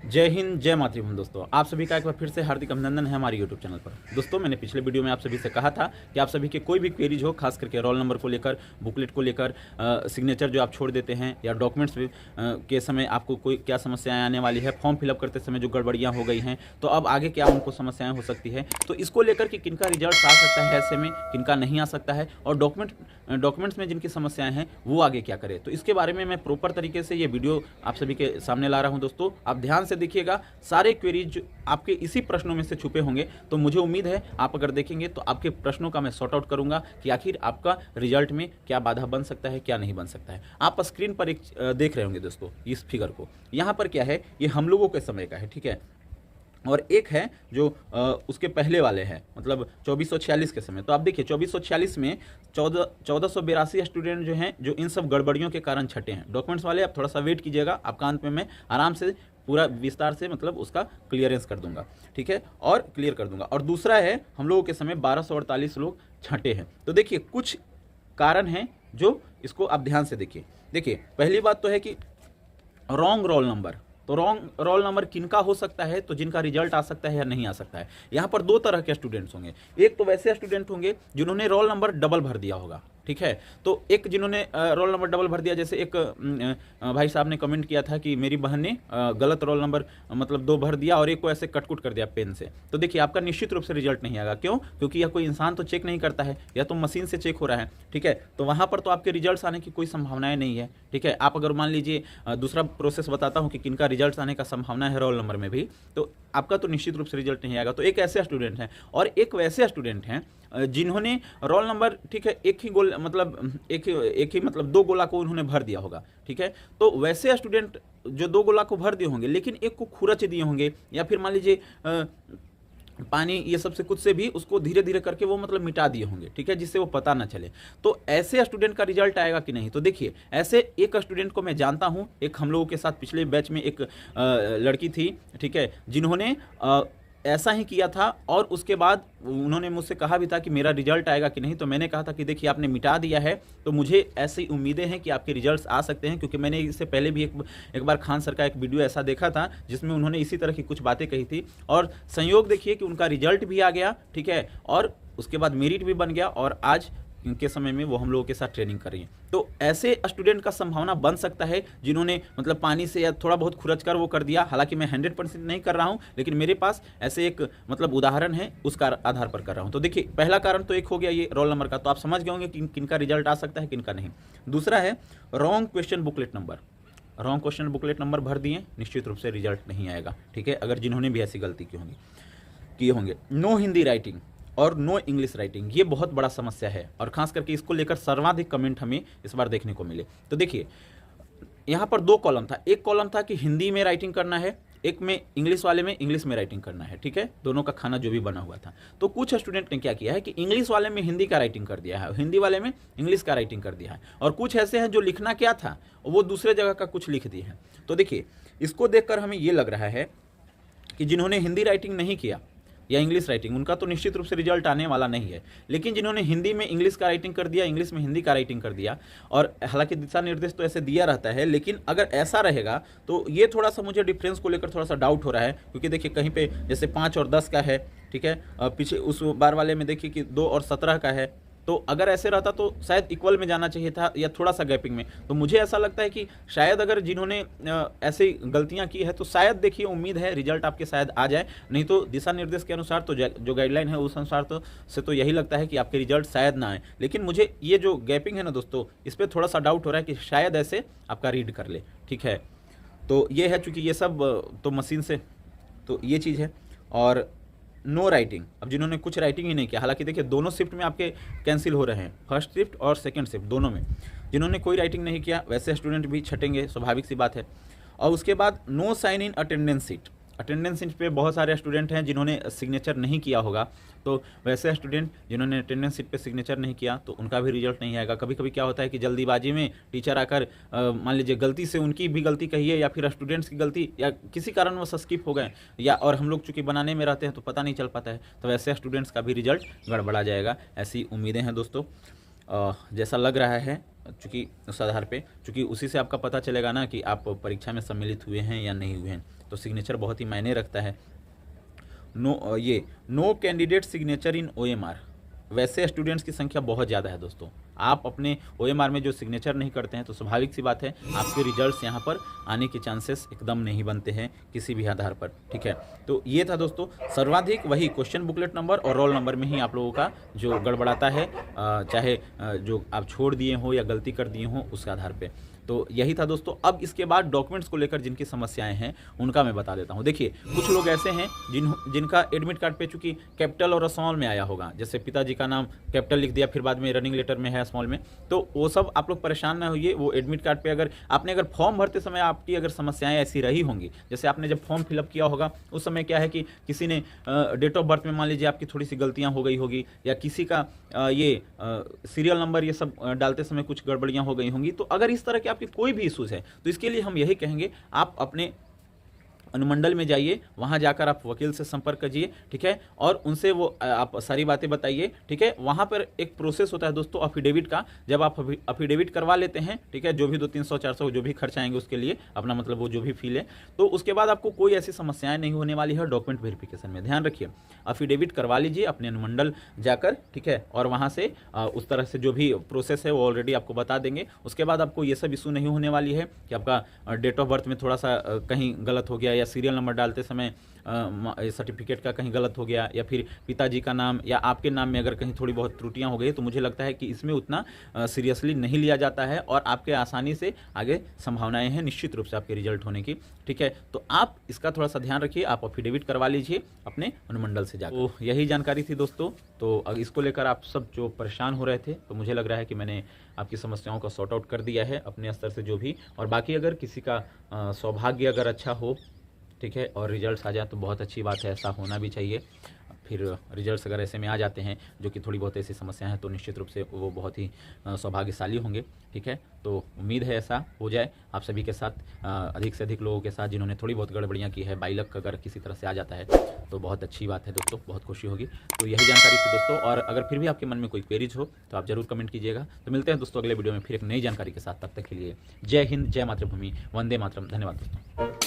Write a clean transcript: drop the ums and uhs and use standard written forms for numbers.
जय हिंद, जय मातृभूमि। दोस्तों, आप सभी का एक बार फिर से हार्दिक अभिनंदन है हमारे यूट्यूब चैनल पर। दोस्तों, मैंने पिछले वीडियो में आप सभी से कहा था कि आप सभी के कोई भी क्वेरीज हो, खास करके रोल नंबर को लेकर, बुकलेट को लेकर, सिग्नेचर जो आप छोड़ देते हैं या डॉक्यूमेंट्स के समय आपको कोई क्या समस्याएं आने वाली है, फॉर्म फिलअप करते समय जो गड़बड़ियाँ हो गई हैं, तो अब आगे क्या उनको समस्याएँ हो सकती है, तो इसको लेकर कि किनका रिजल्ट आ सकता है ऐसे में, किनका नहीं आ सकता है, और डॉक्यूमेंट्स में जिनकी समस्याएं हैं वो आगे क्या करें, तो इसके बारे में मैं प्रॉपर तरीके से ये वीडियो आप सभी के सामने ला रहा हूं। दोस्तों, आप ध्यान से देखिएगा, सारे क्वेरीज आपके इसी प्रश्नों में से छुपे होंगे, तो मुझे उम्मीद है आप अगर देखेंगे तो आपके प्रश्नों का मैं सॉर्ट आउट करूंगा कि आखिर आपका रिजल्ट में क्या बाधा बन सकता है, क्या नहीं बन सकता है। आप स्क्रीन पर एक देख रहे होंगे दोस्तों, इस फिगर को, यहाँ पर क्या है, ये हम लोगों के समय का है, ठीक है, और एक है जो उसके पहले वाले हैं, मतलब 2446 के समय। तो आप देखिए 2446 में 1482 स्टूडेंट जो हैं, जो इन सब गड़बड़ियों के कारण छटे हैं। डॉक्यूमेंट्स वाले आप थोड़ा सा वेट कीजिएगा, आपका अंत में मैं आराम से पूरा विस्तार से मतलब उसका क्लियरेंस कर दूंगा, ठीक है, और क्लियर कर दूंगा। और दूसरा है हम लोगों के समय 1248 लोग छटे हैं। तो देखिए कुछ कारण हैं जो इसको आप ध्यान से देखिए। देखिए पहली बात तो है कि रॉन्ग रोल नंबर। तो रॉन्ग रोल नंबर किनका हो सकता है, तो जिनका रिजल्ट आ सकता है या नहीं आ सकता है। यहाँ पर दो तरह के स्टूडेंट्स होंगे। एक तो वैसे स्टूडेंट होंगे जिन्होंने रोल नंबर डबल भर दिया होगा, ठीक है। तो एक जिन्होंने रोल नंबर डबल भर दिया, जैसे एक भाई साहब ने कमेंट किया था कि मेरी बहन ने गलत रोल नंबर मतलब 2 भर दिया और एक को ऐसे कटकुट कर दिया पेन से। तो देखिए आपका निश्चित रूप से रिजल्ट नहीं आएगा। क्यों? क्योंकि यह कोई इंसान तो चेक नहीं करता है, या तो मशीन से चेक हो रहा है, ठीक है। तो वहाँ पर तो आपके रिजल्ट आने की कोई संभावनाएं नहीं है, ठीक है। आप अगर मान लीजिए दूसरा प्रोसेस बताता हूँ कि किनका रिजल्ट आने का संभावना है रोल नंबर में भी, तो आपका तो निश्चित रूप से रिजल्ट नहीं आएगा। तो एक ऐसे स्टूडेंट हैं, और एक वैसे स्टूडेंट हैं जिन्होंने रोल नंबर, ठीक है, एक ही मतलब 2 गोला को उन्होंने भर दिया होगा, ठीक है। तो वैसे स्टूडेंट जो 2 गोला को भर दिए होंगे, लेकिन एक को खुरच दिए होंगे, या फिर मान लीजिए पानी ये सब से कुछ से भी उसको धीरे धीरे करके वो मतलब मिटा दिए होंगे, ठीक है, जिससे वो पता ना चले। तो ऐसे स्टूडेंट का रिजल्ट आएगा कि नहीं, तो देखिए ऐसे एक स्टूडेंट को मैं जानता हूं। एक हम लोगों के साथ पिछले बैच में एक लड़की थी, ठीक है, जिन्होंने ऐसा ही किया था, और उसके बाद उन्होंने मुझसे कहा भी था कि मेरा रिजल्ट आएगा कि नहीं। तो मैंने कहा था कि देखिए आपने मिटा दिया है, तो मुझे ऐसी उम्मीदें हैं कि आपके रिजल्ट्स आ सकते हैं, क्योंकि मैंने इससे पहले भी एक बार खान सर का एक वीडियो ऐसा देखा था जिसमें उन्होंने इसी तरह की कुछ बातें कही थी, और संयोग देखिए कि उनका रिजल्ट भी आ गया, ठीक है, और उसके बाद मेरिट भी बन गया, और आज के समय में वो हम लोगों के साथ ट्रेनिंग कर रही हैं। तो ऐसे स्टूडेंट का संभावना बन सकता है जिन्होंने मतलब पानी से या थोड़ा बहुत खुरच कर वो कर दिया। हालांकि मैं 100% नहीं कर रहा हूं, लेकिन मेरे पास ऐसे एक मतलब उदाहरण है, उसका आधार पर कर रहा हूं। तो देखिए पहला कारण तो एक हो गया ये रोल नंबर का, तो आप समझ गए होंगे कि किनका रिजल्ट आ सकता है, किनका नहीं। दूसरा है wrong question booklet number. Wrong question booklet number भर दिए, निश्चित रूप से रिजल्ट नहीं आएगा, ठीक है, अगर जिन्होंने भी ऐसी गलती किए होंगे। नो हिंदी राइटिंग और नो इंग्लिश राइटिंग, ये बहुत बड़ा समस्या है, और खास करके इसको लेकर सर्वाधिक कमेंट हमें इस बार देखने को मिले। तो देखिए यहाँ पर 2 कॉलम था। एक कॉलम था कि हिंदी में राइटिंग करना है, एक में इंग्लिश वाले में इंग्लिश में राइटिंग करना है, ठीक है, दोनों का खाना जो भी बना हुआ था। तो कुछ स्टूडेंट ने क्या किया है कि इंग्लिश वाले में हिंदी का राइटिंग कर दिया है, हिंदी वाले में इंग्लिश का राइटिंग कर दिया है, और कुछ ऐसे हैं जो लिखना क्या था वो दूसरे जगह का कुछ लिख दिए हैं। तो देखिए इसको देखकर हमें ये लग रहा है कि जिन्होंने हिंदी राइटिंग नहीं किया या इंग्लिश राइटिंग, उनका तो निश्चित रूप से रिजल्ट आने वाला नहीं है। लेकिन जिन्होंने हिंदी में इंग्लिश का राइटिंग कर दिया, इंग्लिश में हिंदी का राइटिंग कर दिया, और हालांकि दिशा निर्देश तो ऐसे दिया रहता है, लेकिन अगर ऐसा रहेगा तो ये थोड़ा सा मुझे डिफरेंस को लेकर थोड़ा सा डाउट हो रहा है। क्योंकि देखिए कहीं पे जैसे 5 और 10 का है, ठीक है, पीछे उस बार वाले में देखिए कि 2 और 17 का है। तो अगर ऐसे रहता तो शायद इक्वल में जाना चाहिए था, या थोड़ा सा गैपिंग में। तो मुझे ऐसा लगता है कि शायद अगर जिन्होंने ऐसी गलतियां की है, तो शायद देखिए उम्मीद है रिजल्ट आपके शायद आ जाए। नहीं तो दिशा निर्देश के अनुसार तो जो गाइडलाइन है उस अनुसार तो यही लगता है कि आपके रिजल्ट शायद ना आए। लेकिन मुझे ये जो गैपिंग है ना दोस्तों, इस पर थोड़ा सा डाउट हो रहा है कि शायद ऐसे आपका रीड कर ले, ठीक है। तो ये है, चूँकि ये सब तो मशीन से, तो ये चीज़ है। और नो राइटिंग, अब जिन्होंने कुछ राइटिंग ही नहीं किया, हालांकि देखिए दोनों शिफ्ट में आपके कैंसिल हो रहे हैं, फर्स्ट शिफ्ट और सेकंड शिफ्ट दोनों में जिन्होंने कोई राइटिंग नहीं किया, वैसे स्टूडेंट भी छटेंगे, स्वाभाविक सी बात है। और उसके बाद no sign in attendance sheet. Attendance sheet पे बहुत सारे स्टूडेंट हैं जिन्होंने सिग्नेचर नहीं किया होगा, तो वैसे स्टूडेंट जिन्होंने अटेंडेंस सीट पे सिग्नेचर नहीं किया, तो उनका भी रिजल्ट नहीं आएगा। कभी कभी क्या होता है कि जल्दीबाजी में टीचर आकर मान लीजिए गलती से, उनकी भी गलती कही है या फिर स्टूडेंट्स की गलती, या किसी कारणवश स्किप हो गए, या और हम लोग चूँकि बनाने में रहते हैं तो पता नहीं चल पाता है, तो वैसे स्टूडेंट्स का भी रिजल्ट गड़बड़ा जाएगा, ऐसी उम्मीदें हैं दोस्तों। जैसा लग रहा है, चूँकि उस आधार पे, चूँकि उसी से आपका पता चलेगा ना कि आप परीक्षा में सम्मिलित हुए हैं या नहीं हुए हैं। तो सिग्नेचर बहुत ही मायने रखता है। No candidate signature in OMR, वैसे स्टूडेंट्स की संख्या बहुत ज़्यादा है दोस्तों। आप अपने OMR में जो सिग्नेचर नहीं करते हैं तो स्वाभाविक सी बात है आपके रिजल्ट्स यहाँ पर आने के चांसेस एकदम नहीं बनते हैं किसी भी आधार पर, ठीक है। तो ये था दोस्तों, सर्वाधिक वही क्वेश्चन बुकलेट नंबर और रोल नंबर में ही आप लोगों का जो गड़बड़ाता है, चाहे जो आप छोड़ दिए हो या गलती कर दिए हो उसके आधार पर। तो यही था दोस्तों। अब इसके बाद डॉक्यूमेंट्स को लेकर जिनकी समस्याएं हैं उनका मैं बता देता हूं। देखिए, कुछ लोग ऐसे हैं जिनका एडमिट कार्ड पे चूंकि कैपिटल और स्मॉल में आया होगा, जैसे पिताजी का नाम कैपिटल लिख दिया, फिर बाद में रनिंग लेटर में है स्मॉल में, तो वो सब आप लोग परेशान ना होइए। वो एडमिट कार्ड पे अगर फॉर्म भरते समय आपकी अगर समस्याएं ऐसी रही होंगी, जैसे आपने जब फॉर्म फिलअप किया होगा उस समय क्या है कि किसी ने डेट ऑफ बर्थ में मान लीजिए आपकी थोड़ी सी गलतियां हो गई होगी, या किसी का ये सीरियल नंबर ये सब डालते समय कुछ गड़बड़ियां हो गई होंगी। तो अगर इस तरह के आपके कोई भी इश्यूज है तो इसके लिए हम यही कहेंगे, आप अपने अनुमंडल में जाइए, वहाँ जाकर आप वकील से संपर्क कीजिए, ठीक है, और उनसे वो आप सारी बातें बताइए, ठीक है। वहाँ पर एक प्रोसेस होता है दोस्तों अफिडेविट का, जब आप अफिडेविट करवा लेते हैं, ठीक है, जो भी 200-300-400 जो भी खर्च आएंगे उसके लिए अपना मतलब वो जो भी फील है, तो उसके बाद आपको कोई ऐसी समस्याएं नहीं होने वाली है डॉक्यूमेंट वेरिफिकेशन में। ध्यान रखिए, अफिडेविट करवा लीजिए अपने अनुमंडल जाकर, ठीक है, और वहाँ से उस तरह से जो भी प्रोसेस है वो ऑलरेडी आपको बता देंगे। उसके बाद आपको ये सब इशू नहीं होने वाली है कि आपका डेट ऑफ बर्थ में थोड़ा सा कहीं गलत हो गया, या सीरियल नंबर डालते समय सर्टिफिकेट का कहीं गलत हो गया, या फिर पिताजी का नाम या आपके नाम में अगर कहीं थोड़ी बहुत त्रुटियां हो गई, तो मुझे लगता है कि इसमें उतना सीरियसली नहीं लिया जाता है और आपके आसानी से आगे संभावनाएं हैं निश्चित रूप से आपके रिजल्ट होने की, ठीक है। तो आप इसका थोड़ा सा ध्यान रखिए, आप अफिडेविट करवा लीजिए अपने अनुमंडल से जाकर। तो यही जानकारी थी दोस्तों। तो इसको लेकर आप सब जो परेशान हो रहे थे, तो मुझे लग रहा है कि मैंने आपकी समस्याओं का सॉर्ट आउट कर दिया है अपने स्तर से जो भी। और बाकी अगर किसी का सौभाग्य अगर अच्छा हो, ठीक है, और रिजल्ट्स आ जाए तो बहुत अच्छी बात है, ऐसा होना भी चाहिए। फिर रिजल्ट्स अगर ऐसे में आ जाते हैं जो कि थोड़ी बहुत ऐसी समस्याएं हैं, तो निश्चित रूप से वो बहुत ही सौभाग्यशाली होंगे, ठीक है। तो उम्मीद है ऐसा हो जाए आप सभी के साथ, अधिक से अधिक लोगों के साथ जिन्होंने थोड़ी बहुत गड़बड़ियाँ की है। 22 लाख अगर किसी तरह से आ जाता है तो बहुत अच्छी बात है दोस्तों, बहुत खुशी होगी। तो यही जानकारी थी दोस्तों, और अगर फिर भी आपके मन में कोई क्वेरीज हो तो आप जरूर कमेंट कीजिएगा। तो मिलते हैं दोस्तों अगले वीडियो में फिर एक नई जानकारी के साथ। तब तक के लिए जय हिंद, जय मातृभूमि, वंदे मातरम। धन्यवाद दोस्तों।